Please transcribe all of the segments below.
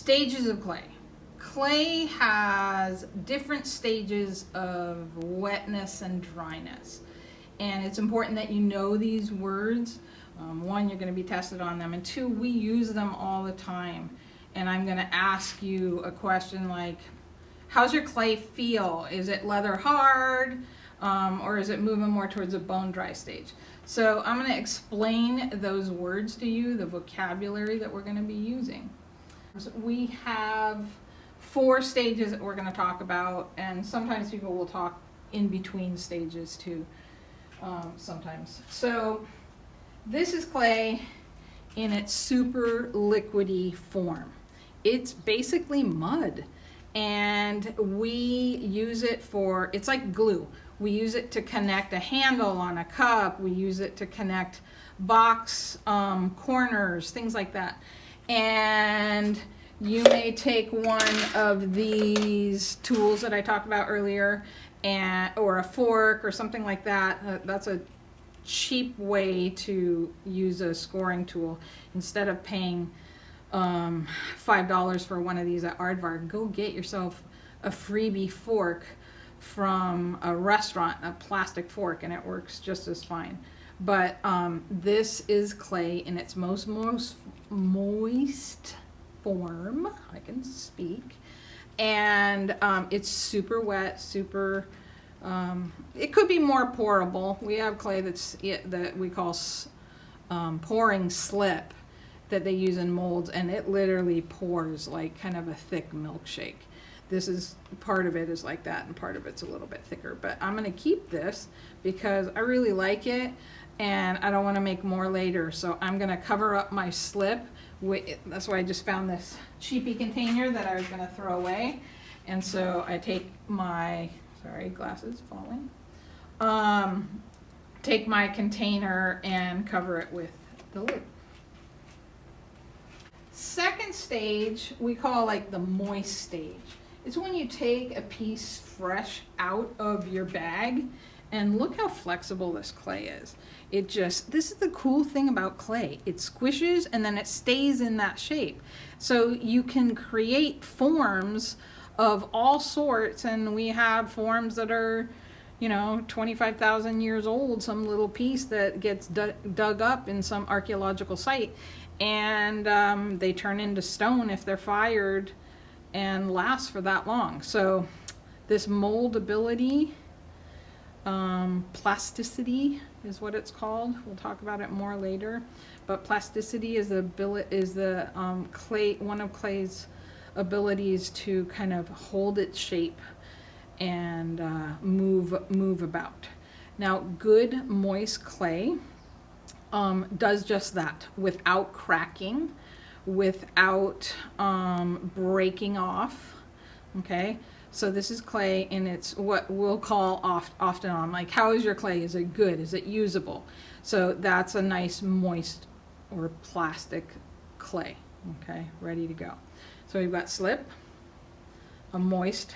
Stages of clay. Clay has different stages of wetness and dryness. And it's important that you know these words. One, you're going to be tested on them. And two, we use them all the time. And I'm going to ask you a question like, how's your clay feel? Is it leather hard? Or is it moving more towards a bone dry stage? So I'm going to explain those words to you, the vocabulary that we're going to be using. We have 4 stages that we're going to talk about, and sometimes people will talk in between stages too, sometimes. So this is clay in its super liquidy form. It's basically mud, and we use it for, it's like glue. We use it to connect a handle on a cup. We use it to connect box corners, things like that. And you may take one of these tools that I talked about earlier, or a fork or something like that. That's a cheap way to use a scoring tool. Instead of paying $5 for one of these at Aardvark, go get yourself a freebie fork from a restaurant, a plastic fork, and it works just as fine. But this is clay in its most moist form. I can speak. And it's super wet, super, it could be more pourable. We have clay that we call pouring slip that they use in molds, and it literally pours like kind of a thick milkshake. This is, part of it is like that, and part of it's a little bit thicker. But I'm going to keep this because I really like it, and I don't want to make more later. So I'm going to cover up my slip. That's why I just found this cheapy container that I was going to throw away. And so I take my, sorry, glasses falling. Take my container and cover it with the lid. Second stage we call like the moist stage. It's when you take a piece fresh out of your bag, and look how flexible this clay is. This is the cool thing about clay. It squishes and then it stays in that shape. So you can create forms of all sorts, and we have forms that are, 25,000 years old, some little piece that gets dug up in some archaeological site, and they turn into stone if they're fired and last for that long. So this moldability, plasticity is what it's called. We'll talk about it more later. But plasticity is the clay, one of clay's abilities to kind of hold its shape and move about. Now, good moist clay does just that without cracking, without breaking off. Okay, so this is clay, and it's what we'll call often on, like, how is your clay? Is it good? Is it usable? So that's a nice moist or plastic clay. Okay, ready to go. So we've got slip, a moist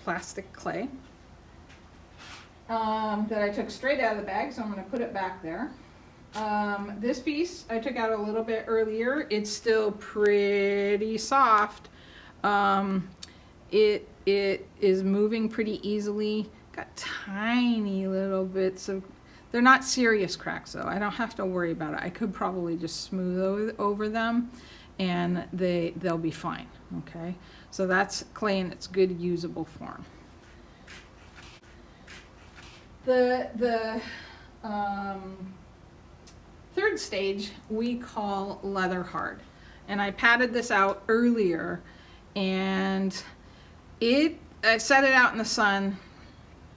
plastic clay that I took straight out of the bag, so I'm going to put it back there. This piece I took out a little bit earlier. It's still pretty soft. It is moving pretty easily. Got tiny little bits of, they're not serious cracks though. I don't have to worry about it. I could probably just smooth over them and they'll be fine. Okay, so that's clay in its good usable form. The third stage we call leather hard, and I patted this out earlier, and I set it out in the sun,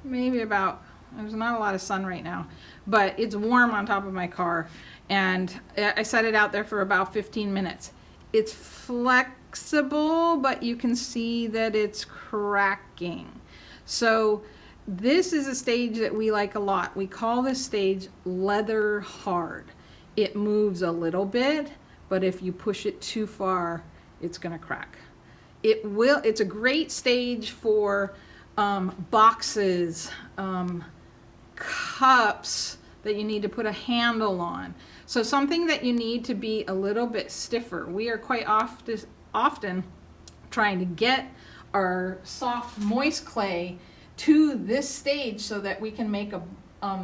maybe there's not a lot of sun right now, but it's warm on top of my car, and I set it out there for about 15 minutes. It's flexible, but you can see that it's cracking. So this is a stage that we like a lot. We call this stage leather hard. It moves a little bit, but if you push it too far, it's going to crack. It's a great stage for boxes, cups that you need to put a handle on. So something that you need to be a little bit stiffer. We are quite often trying to get our soft, moist clay to this stage so that we can make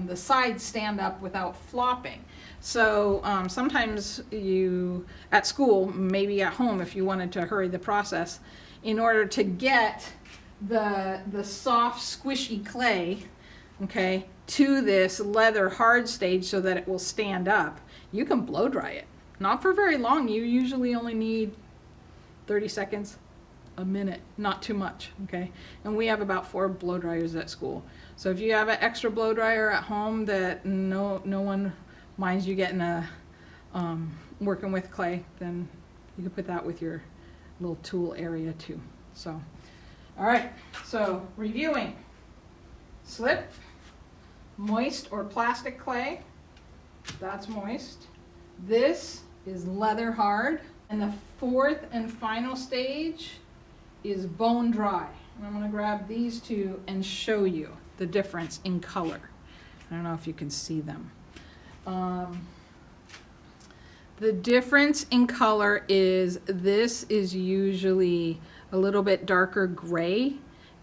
the sides stand up without flopping. So sometimes you, at school, maybe at home if you wanted to hurry the process, in order to get the soft, squishy clay, okay, to this leather hard stage so that it will stand up, you can blow dry it. Not for very long. You usually only need 30 seconds, a minute, not too much, okay? And we have about 4 blow dryers at school. So if you have an extra blow dryer at home that no one minds you getting working with clay, then you can put that with your little tool area too. So, all right, so reviewing: slip, moist or plastic clay, that's moist. This is leather hard. And the 4th and final stage is bone dry. And I'm going to grab these two and show you the difference in color. I don't know if you can see them. The difference in color is this is usually a little bit darker gray,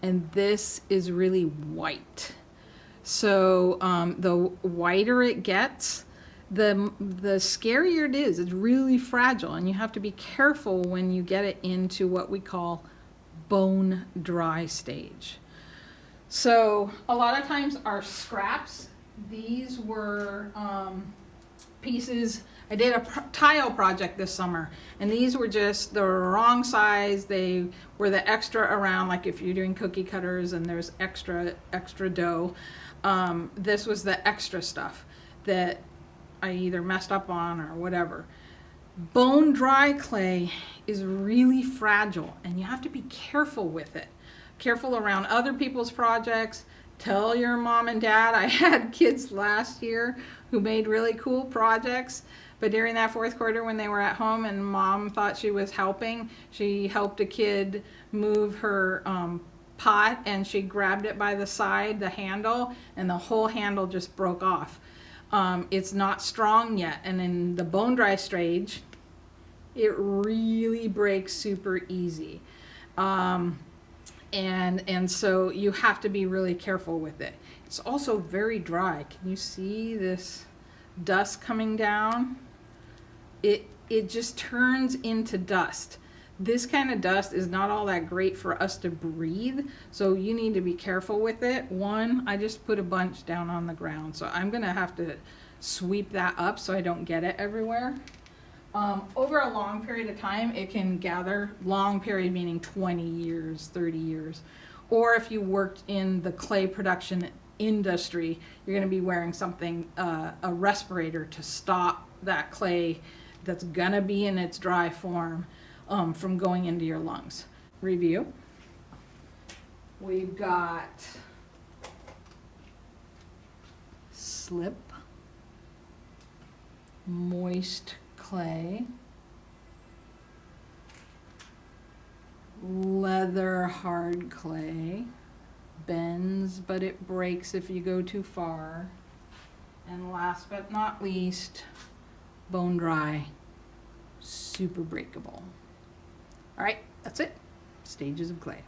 and this is really white. So the whiter it gets, the scarier it is. It's really fragile, and you have to be careful when you get it into what we call bone dry stage. So a lot of times our scraps, these were pieces. I did a tile project this summer, and these were just the wrong size. They were the extra around, like if you're doing cookie cutters and there's extra dough. This was the extra stuff that I either messed up on or whatever. Bone dry clay is really fragile, and you have to be careful with it. Careful around other people's projects. Tell your mom and dad. I had kids last year who made really cool projects, but during that 4th quarter when they were at home and mom thought she was helping, she helped a kid move her pot, and she grabbed it by the side, the handle, and the whole handle just broke off. It's not strong yet, and in the bone dry stage, it really breaks super easy. And so you have to be really careful with it. It's also very dry. Can you see this dust coming down? It just turns into dust. This kind of dust is not all that great for us to breathe, so you need to be careful with it. One, I just put a bunch down on the ground, so I'm gonna have to sweep that up so I don't get it everywhere. Over a long period of time, it can gather. Long period meaning 20 years, 30 years. Or if you worked in the clay production industry, you're going to be wearing something, a respirator, to stop that clay that's going to be in its dry form from going into your lungs. Review. We've got slip, moist clay, leather hard clay, bends but it breaks if you go too far, and last but not least, bone dry, super breakable. All right, that's it. Stages of clay.